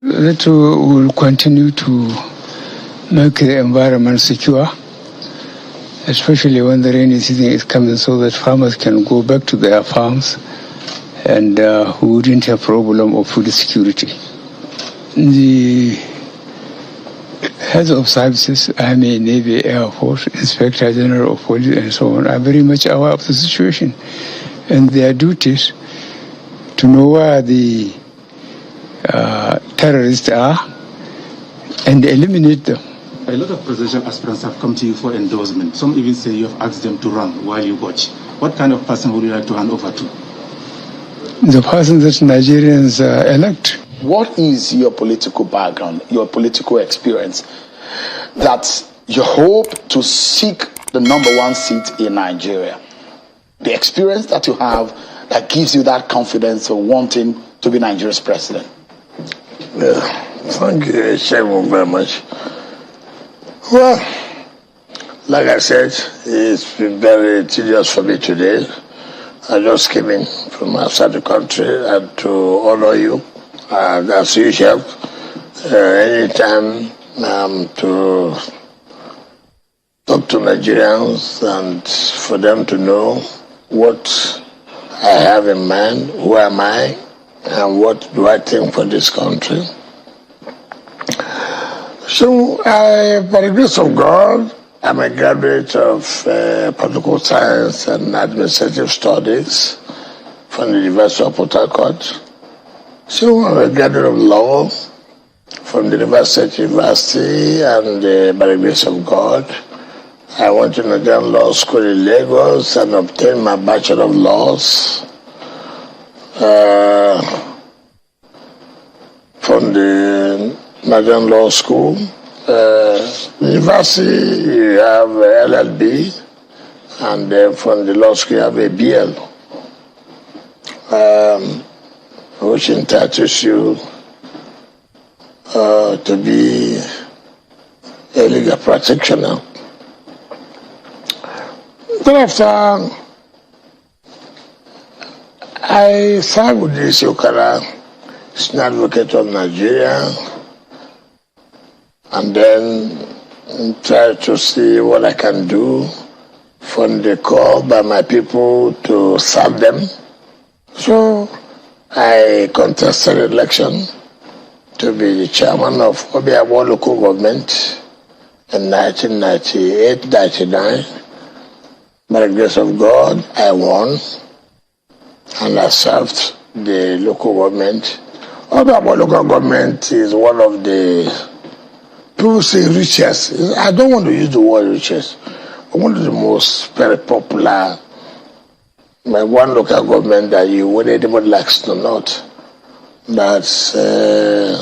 That will continue to make the environment secure, especially when the rainy season is coming, so that farmers can go back to their farms and we wouldn't have problem of food security. The heads of services, Army, Navy, Air Force, Inspector General of Police, and so on, are very much aware of the situation and their duties to know where the terrorists are and eliminate them. A lot of presidential aspirants have come to you for endorsement. Some even say you have asked them to run while you watch. What kind of person would you like to hand over to? The person that Nigerians elect. What is your political background, your political experience, that you hope to seek the #1 seat in Nigeria? The experience that you have that gives you that confidence of wanting to be Nigeria's president? Thank you, Shegun, very much. Well, like I said, it's been very tedious for me today. I just came in from outside the country and to honor you. As usual, anytime to talk to Nigerians and for them to know what I have in mind, who am I, and what do I think for this country. So, by the grace of God, I'm a graduate of political science and administrative studies from the University of Port Harcourt. So, I'm a graduate of law from the University, and by the grace of God, I went to Nigerian Law School in Lagos and obtained my Bachelor of Laws from the Nigerian Law School. University, you have LLB, and then from the law school, you have a BL, which entitles you to be a legal practitioner. Thereafter, I served with the Okara, Senior Advocate of Nigeria, and then try to see what I can do from the call by my people to serve them. So I contested election to be the chairman of Obiawo local government in 1998-99. By the grace of God, I won, and I served the local government. Obiawo local government is one of the, people say richest. I don't want to use the word richest. One of the most very popular, one local government that you, whether anybody likes it or not, that's the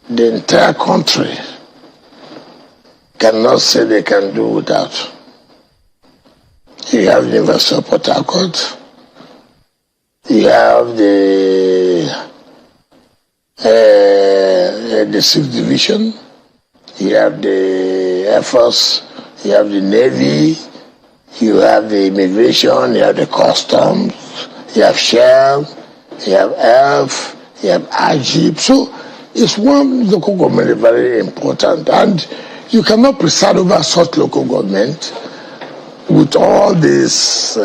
entire country cannot say they can do without. You have the University of Port Harcourt, you have the 6th Division, you have the Air Force, you have the Navy, you have the Immigration, you have the Customs, you have Shell, you have ELF, you have AGIP. So it's one local government very important, and you cannot preside over such local government with all these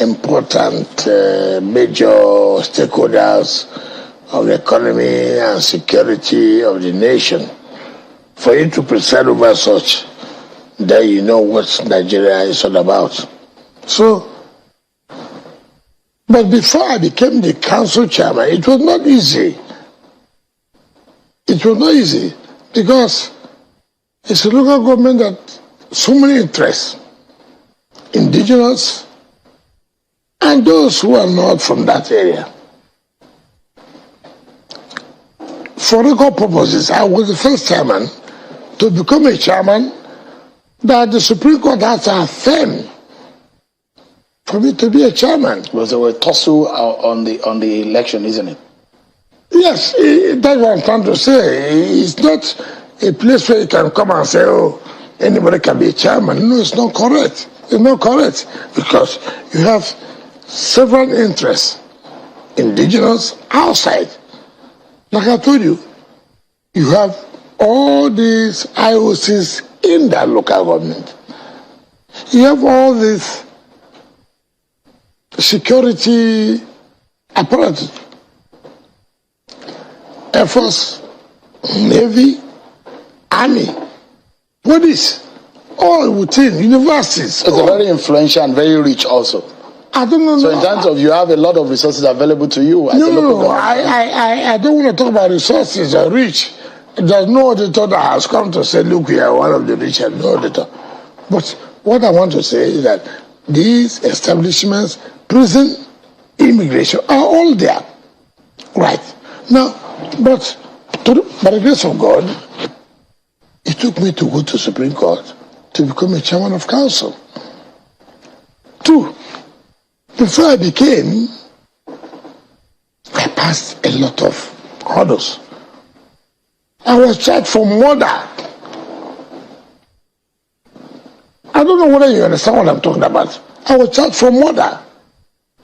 important major stakeholders of the economy and security of the nation. For you to preside over such, then you know what Nigeria is all about. So, but before I became the council chairman, it was not easy. It was not easy because it's a local government that so many interests, indigenous and those who are not from that area. For record purposes, I was the first chairman to become a chairman that the Supreme Court has to affirm for me to be a chairman. Was there a tussle on the election, isn't it? Yes, that's what I'm trying to say. It's not a place where you can come and say, oh, anybody can be a chairman. No, it's not correct. It's not correct because you have several interests, indigenous, outside. Like I told you, you have all these IOCs in that local government. You have all this security apparatus, Air Force, Navy, Army, police, all within universities. It's very influential and very rich also. I don't know. So in terms of you have a lot of resources available to you as a local government. I don't want to talk about resources or rich. There's no auditor that has come to say, look, we are one of the rich and no auditor. But what I want to say is that these establishments, prison, immigration, are all there. Right. Now, but by the grace of God, it took me to go to Supreme Court to become a chairman of council. 2, before I became, I passed a lot of hurdles. I was charged for murder. I don't know whether you understand what I'm talking about. I was charged for murder.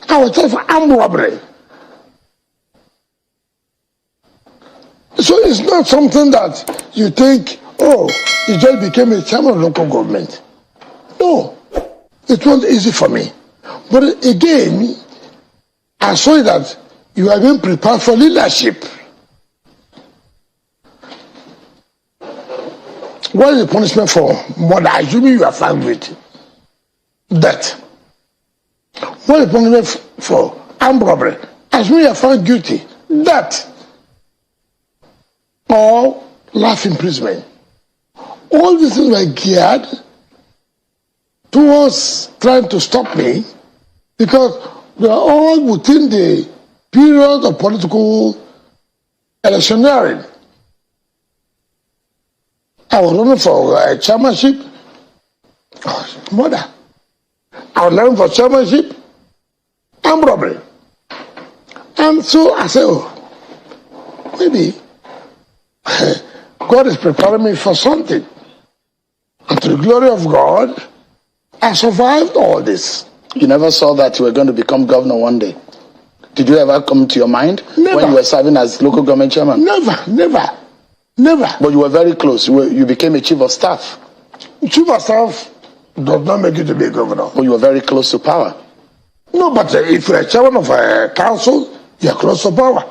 I was charged for armed robbery. So it's not something that you think, oh, you just became a chairman of local government. No, it wasn't easy for me. But again, I saw that you are being prepared for leadership. What is the punishment for murder? Assuming you are found guilty. Death. What is the punishment for armed robbery? Assuming you are found guilty. Death. Or life imprisonment. All these things were geared towards trying to stop me because they are all within the period of political electioneering. I was running for a chairmanship, murder. I was running for chairmanship, armed robbery. And so I said, oh, maybe God is preparing me for something. And to the glory of God, I survived all this. You never saw that you were going to become governor one day? Did you ever come to your mind? Never. When you were serving as local government chairman? Never. But you were very close. You became a chief of staff. Chief of staff does not make you to be a governor. But you were very close to power. No, but if you're a chairman of a council, you're close to power.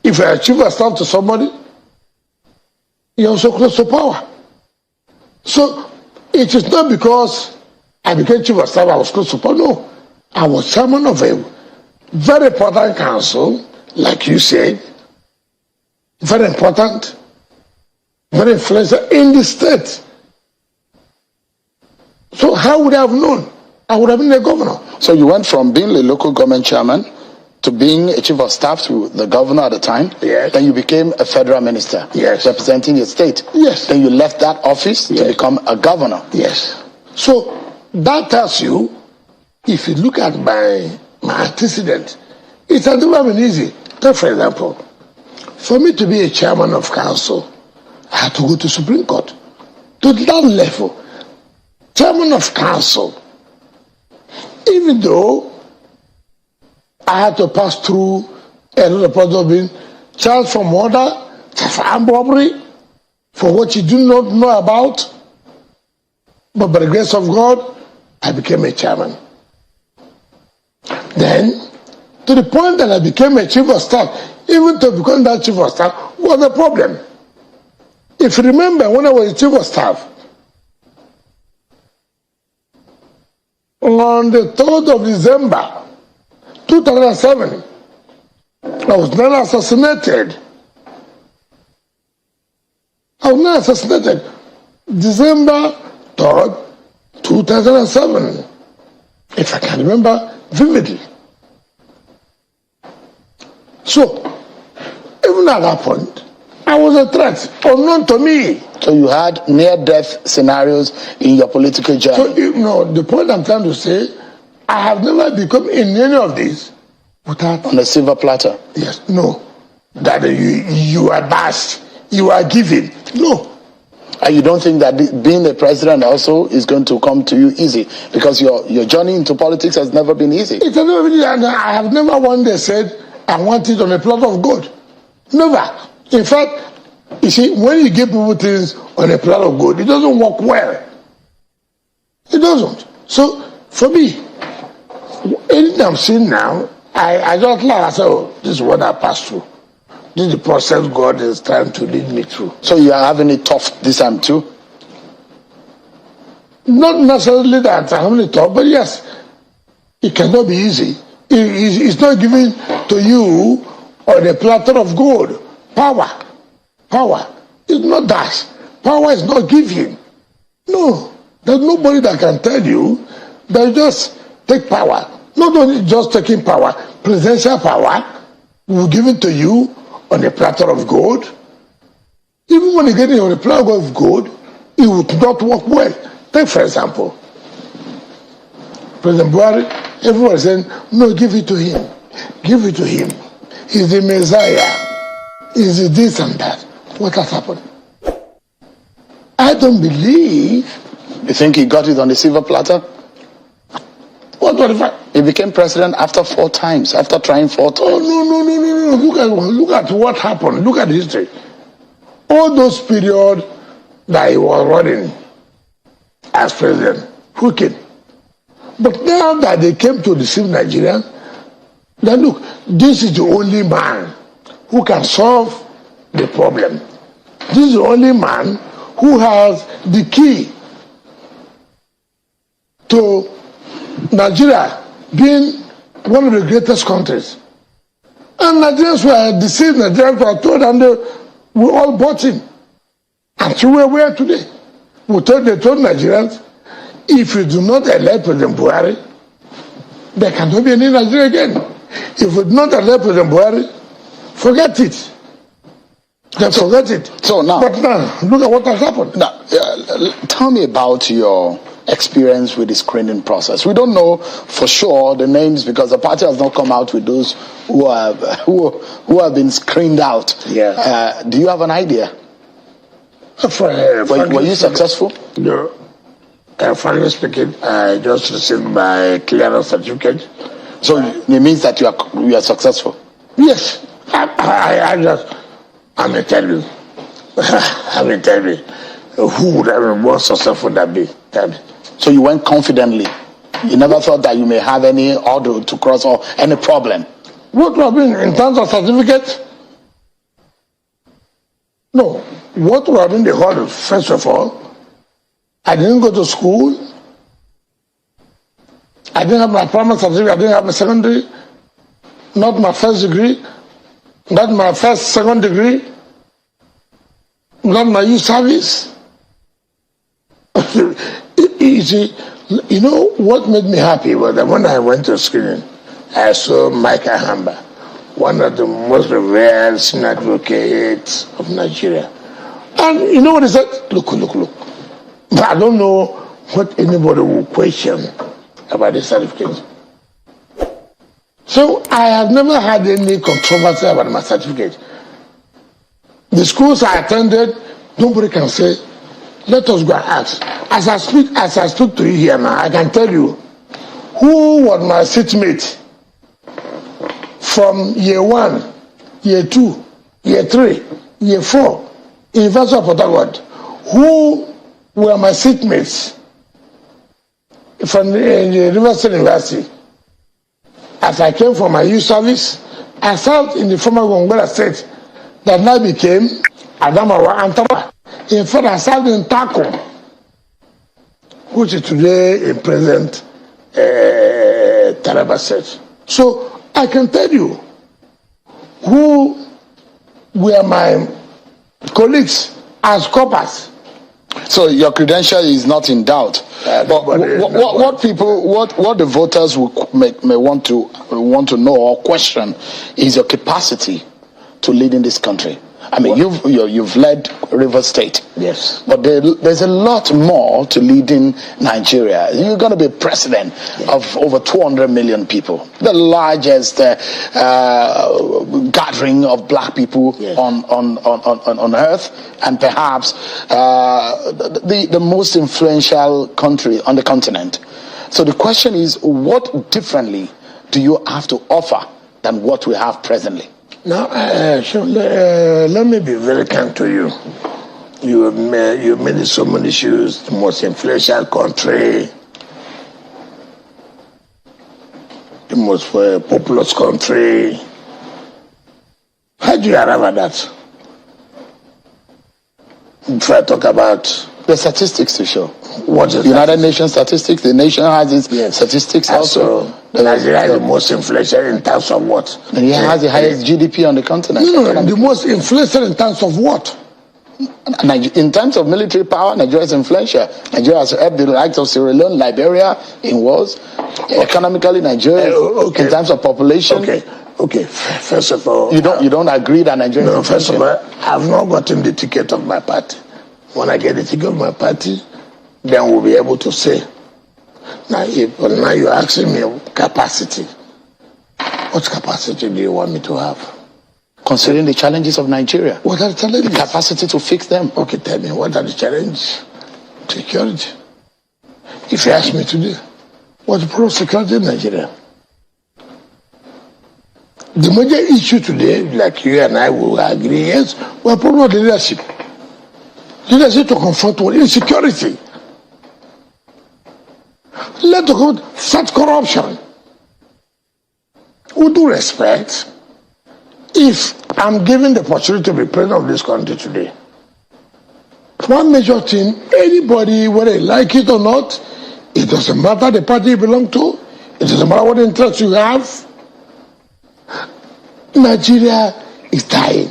If you're a chief of staff to somebody, you're also close to power. So it is not because I became chief of staff I was close to power. No, I was chairman of a very important council, like you said, very important, very influential in the state. So how would I have known? I would have been a governor. So you went from being a local government chairman to being a chief of staff to the governor at the time. Yes. Then you became a federal minister. Yes. Representing your state. Yes. Then you left that office to become a governor. Yes. So that tells you, if you look at my antecedent, it has never been easy. Take for example, for me to be a chairman of council, I had to go to Supreme Court. To that level, chairman of council, even though I had to pass through a lot of process of being charged for murder, charged for armed robbery, for what you do not know about, but by the grace of God, I became a chairman. Then, to the point that I became a chief of staff, even to become that chief of staff was a problem. If you remember, when I was chief of staff, on the 3rd of December 2007, I was then assassinated. December 3rd, 2007, if I can remember vividly. So, even at that point, I was a threat, unknown to me. So you had near-death scenarios in your political journey. So, the point I'm trying to say, I have never become in any of these without... On a silver platter? Yes, no. That you are bashed, you are given. No. And you don't think that being a president also is going to come to you easy? Because your journey into politics has never been easy. It has never been easy, and I have never one day said, I want it on a plate of gold. Never. In fact, you see, when you give people things on a plate of gold, it doesn't work well. It doesn't. So, for me, anything I'm seeing now, I just laugh. I say, oh, this is what I passed through. This is the process God is trying to lead me through. So you are having it tough this time too? Not necessarily that I'm having it tough, but yes, it cannot be easy. It's not given to you on a platter of gold. Power. It's not that. Power is not given. No. There's nobody that can tell you that you just take power. Not only just taking power, presidential power will give it to you on a platter of gold. Even when you get it on a platter of gold, it would not work well. Take, for example, President Buhari, everyone is saying, no, give it to him. Give it to him. He's the Messiah. He's the this and that. What has happened? I don't believe. You think he got it on the silver platter? What? He became president after 4 times, after trying 4 times. Oh, no. Look at what happened. Look at history. All those periods that he was running as president, who came? But now that they came to deceive Nigerians, then look, this is the only man who can solve the problem. This is the only man who has the key to Nigeria being one of the greatest countries. And Nigerians were deceived, Nigerians were told, and we all bought him. Until where we are today. They told Nigerians, if you do not elect President Buhari, there cannot be any Nigeria again. If you do not elect President Buhari, forget it. Forget it. So now, but now, look at what has happened. Now, tell me about your experience with the screening process. We don't know for sure the names because the party has not come out with those who have been screened out. Yeah. Do you have an idea? Were you successful? No. Frankly speaking, I just received my clearance certificate. So it means that you are successful? Yes. I may tell you. Who would have been more successful than me? Tell me. So you went confidently. You never thought that you may have any hurdle to cross or any problem? What would have been in terms of certificate? No. What would have been the hurdle? First of all, I didn't go to school. I didn't have my primary certificate. I didn't have my secondary. Not my first degree. Not my second degree. Not my youth service. You see, you know what made me happy was that when I went to screening, I saw Mike Ahamba, one of the most revered senior advocates of Nigeria. And you know what he said? Look. But I don't know what anybody will question about this certificate. So I have never had any controversy about my certificate. The schools I attended, nobody can say, let us go and ask. As I speak to you here now, I can tell you who was my seatmate from year 1, year 2, year 3, year 4, University of Port Harcourt, who were my seatmates from the Riverside University. As I came from my youth service, I served in the former Gongola state that now became Adamawa and Tama. In fact, I served in Tako, which is today in present Taraba state. So I can tell you who were my colleagues as corpers. So your credential is not in doubt. But what the voters may want to know or question is your capacity to lead in this country. I mean, you've led River State. Yes. But there's a lot more to leading Nigeria. You're going to be president of over 200 million people, the largest gathering of black people on earth, and perhaps the most influential country on the continent. So the question is, what differently do you have to offer than what we have presently? Now, let me be very kind to you. You made so many issues, the most influential country, the most populous country. How do you arrive at that? If I talk about the statistics to show. What is United Nations statistics? The nation has its statistics also. Nigeria is the most influential in terms of what? And it has the highest GDP on the continent. No, the most influential in terms of what? In terms of military power, Nigeria is influential. Nigeria has helped the likes of Sierra Leone, Liberia in wars. Economically, Nigeria, in terms of population. Okay. First of all, you don't agree that Nigeria? No. First of all, I've not gotten the ticket of my party. When I get the ticket of my party, then we'll be able to say. Now you're asking me capacity. What capacity do you want me to have? Considering the challenges of Nigeria. What are the challenges? The capacity to fix them. Okay, tell me, what are the challenges? Security. If you ask me today, what's the problem of security in Nigeria? The major issue today, like you and I will agree, is we're problem of leadership. Leadership to confront with insecurity. Let's talk about such corruption. With due respect, if I'm given the opportunity to be president of this country today, one major thing, anybody, whether you like it or not, it doesn't matter the party you belong to, it doesn't matter what interest you have, Nigeria is dying.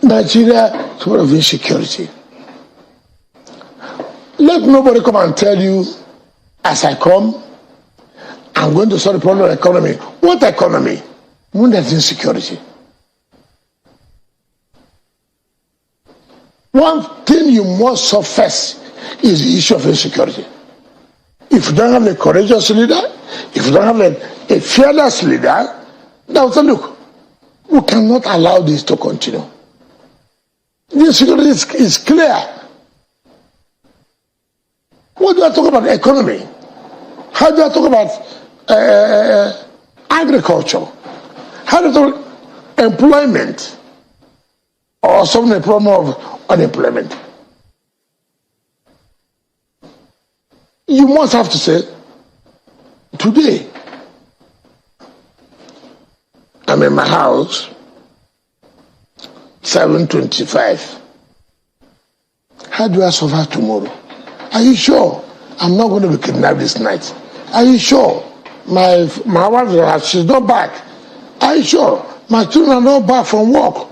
Nigeria is full of insecurity. Let nobody come and tell you, as I come, I'm going to solve the problem of economy. What economy? When there's insecurity. One thing you must solve first is the issue of insecurity. If you don't have a courageous leader, if you don't have a fearless leader, now say, look, we cannot allow this to continue. The insecurity is clear. What do I talk about economy? How do I talk about agriculture? How do I talk about employment? Or solving the problem of unemployment? You must have to say, today, I'm in my house, 7:25. How do I survive tomorrow? Are you sure I'm not going to be kidnapped this night? Are you sure my wife, she's not back? Are you sure my children are not back from work?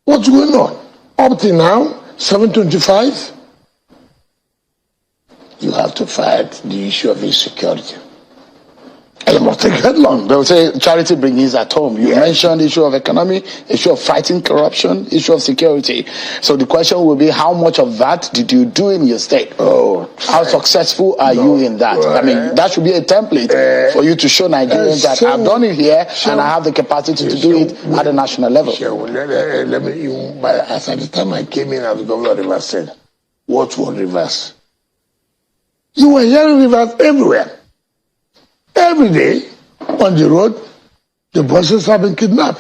What's going on? Up till now, 7:25, you have to fight the issue of insecurity. And you must take headlong. They'll say charity begins at home. You mentioned the issue of economy, issue of fighting corruption, issue of security. So the question will be, how much of that did you do in your state? How successful are you in that? I mean, that should be a template for you to show Nigerians that I've done it here and I have the capacity to do it at the national level. As at the time I came in as governor of Rivers State, what was Rivers? You were hearing Rivers everywhere. Every day on the road, the buses have been kidnapped.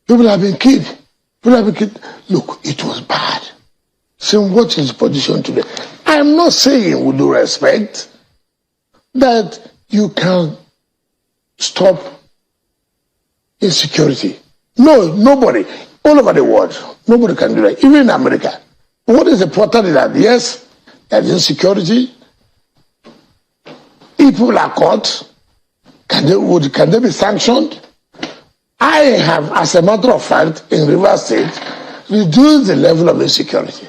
People have been killed. Look, it was bad. So what is the position today? I'm not saying with due respect that you can stop insecurity. No, nobody. All over the world, nobody can do that. Even in America. What is important is that, yes, there's insecurity. If people are caught, can they be sanctioned? I have, as a matter of fact, in Rivers State, reduced the level of insecurity.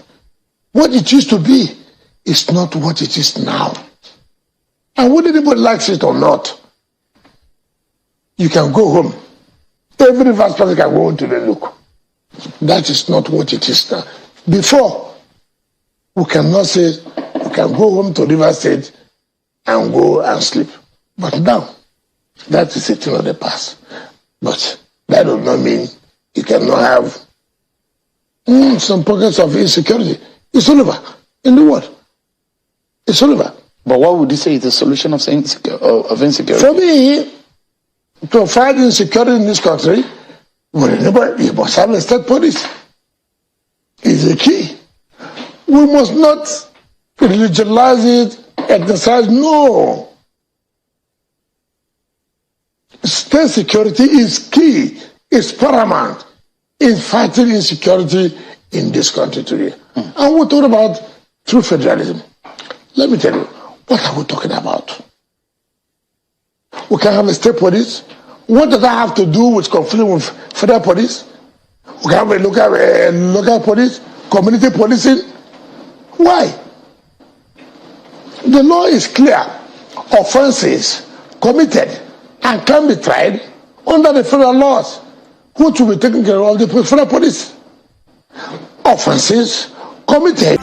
What it used to be is not what it is now. And whether anybody likes it or not, you can go home. Every Rivers person can go home to the look. That is not what it is now. Before, we cannot say, we can go home to Rivers State and go and sleep. But now, that is a thing of the past. But that does not mean you cannot have some pockets of insecurity. It's all over in the world. It's all over. But what would you say is the solution of insecurity? For me, to fight insecurity in this country, you must have a state police. Is the key. We must not religionize it, exercise. No. State security is key, is paramount in fighting insecurity in this country today. And we're talking about true federalism. Let me tell you, what are we talking about? We can have a state police. What does that have to do with conflict with federal police? We can have a local police, community policing. Why? The law is clear. Offenses committed and can be tried under the federal laws, which will be taken care of the federal police. Offenses committed.